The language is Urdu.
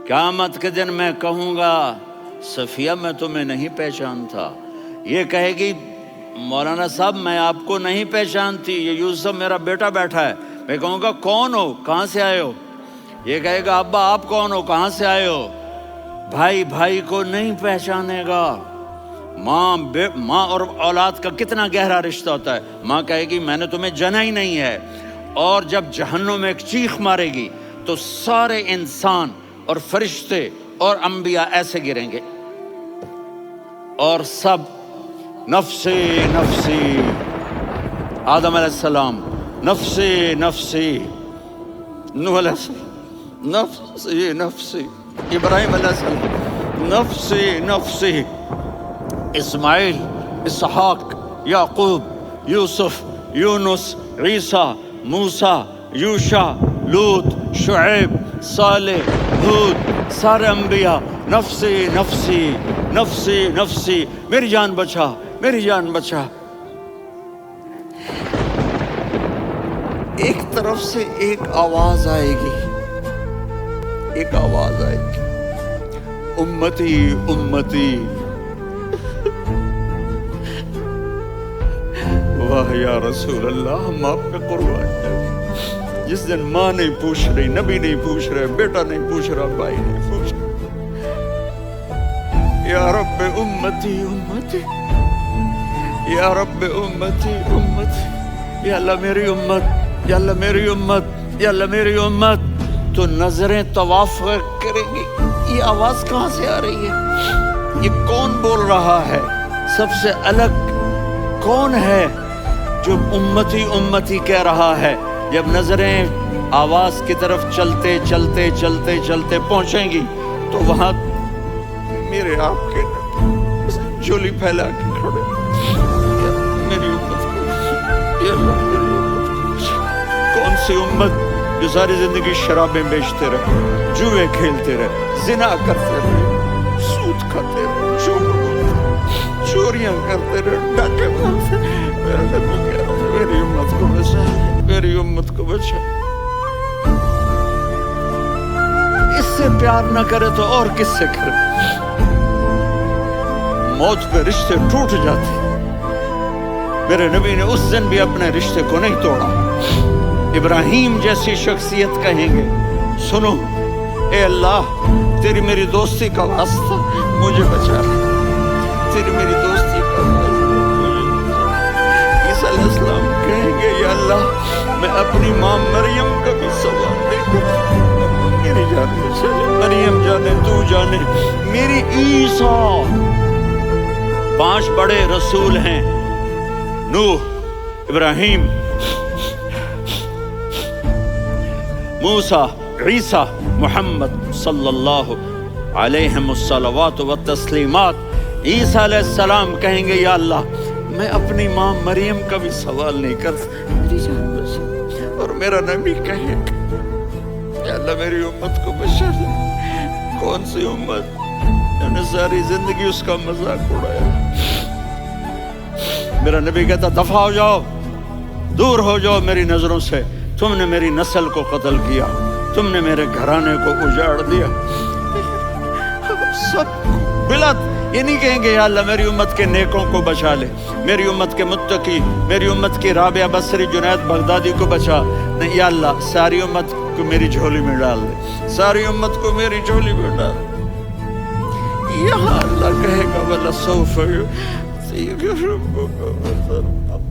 قیامت کے دن میں کہوں گا صفیہ میں تمہیں نہیں پہچانتا، یہ کہے گی مولانا صاحب میں آپ کو نہیں پہچانتی، یہ یوسف میرا بیٹا بیٹھا ہے۔ میں کہوں گا کون ہو، کہاں سے آئے ہو؟ یہ کہے گا ابا آپ کون ہو، کہاں سے آئے ہو؟ بھائی بھائی کو نہیں پہچانے گا۔ ماں اور اولاد کا کتنا گہرا رشتہ ہوتا ہے۔ ماں کہے گی میں نے تمہیں جنا ہی نہیں ہے، اور جب جہنم میں ایک چیخ مارے گی تو سارے انسان اور فرشتے اور انبیاء ایسے گریں گے، اور سب نفسی نفسی، آدم علیہ السلام نفسی نفسی، نوح علیہ السلام نفسی نفسی، ابراہیم علیہ السلام نفسی نفسی، اسماعیل، اسحاق، یعقوب، یوسف، یونس، عیسیٰ، موسیٰ، یوشع، لوط، شعیب، صالح، ہود، سارے انبیاء نفسی نفسی نفسی نفسی، میری جان بچا میری جان بچا۔ ایک طرف سے ایک آواز آئے گی، ایک آواز آئے گی، امتی امتی۔ واہ یا رسول اللہ، ہم آپ پہ قربان جائیں۔ جس دن ماں نہیں پوچھ رہی، نبی نہیں پوچھ رہے، بیٹا نہیں پوچھ رہا، بھائی نہیں پوچھ رہا، یا رب امتی امتی، یا رب امتی امتی، یا اللہ میری امت، یا اللہ میری امت، یا اللہ میری امت۔ تو نظریں طواف کریں گی، یہ آواز کہاں سے آ رہی ہے؟ یہ کون بول رہا ہے؟ سب سے الگ کون ہے جو امتی امتی کہہ رہا ہے؟ جب نظریں آواز کی طرف چلتے چلتے چلتے چلتے پہنچیں گی تو وہاں میرے آپ کے جھولی پھیلا کے کھڑے، میری امت کو، یا اللہ میری امت کو۔ کون سی امت جو ساری زندگی شرابیں بیچتے رہے، جوئے کھیلتے رہے، زنا کرتے رہے، سود کھاتے رہے، جھوٹ بولتے رہے، چوریاں کرتے رہے، ڈاکے مارتے رہے۔ میرا نبی کہہ رہا ہے میری امت کو بچا، میری امت کو بچا۔ اس سے پیار نہ کرے تو اور کس سے کرے؟ موت پہ رشتے ٹوٹ جاتے، میرے نبی نے اس دن بھی اپنے رشتے کو نہیں توڑا۔ ابراہیم جیسی شخصیت کہیں گے سنو اے اللہ تیری میری دوستی کا واسطہ مجھے بچا، تیری میری دوستی کا واسطہ مجھے بچا۔ عیسیٰ علیہ السلام کہیں گے یا اللہ میں اپنی ماں مریم کا بھی سوال نہیں کرتا، میری جان بچا، مریم جانے تو جانے میری عیسیٰ۔ 5 بڑے رسول ہیں، نوح، ابراہیم، موسیٰ، عیسیٰ، محمد صلی اللہ علیہ الصلوات والتسلیمات۔ عیسیٰ علیہ السلام کہیں گے یا اللہ میں اپنی ماں مریم کا بھی سوال نہیں کرتا، میری جان بچا۔ اور میرا نبی کہے یا اللہ میری امت کو بچا دے۔ کون سی امت جن نے ساری زندگی اس کا مذاق اڑایا؟ میرا نبی کہتا دفع ہو جاؤ، دور ہو جاؤ میری نظروں سے، تم نے میری نسل کو قتل کیا، تم نے میرے گھرانے کو اجاڑ دیا۔ سب بلت یہ نہیں کہیں گے یا اللہ میری امت کے نیکوں کو بچا لے، میری امت کے متقی، میری امت کی رابعہ بصری، جنید بغدادی کو بچا، نہیں یا اللہ ساری امت کو میری جھولی میں ڈال دے، ساری امت کو میری جھولی میں ڈال دے۔ یہاں اللہ کہے گا وَلَسَوْفَ يُعْطِيكَ رَبُّكَ فَتَرْضَىٰ۔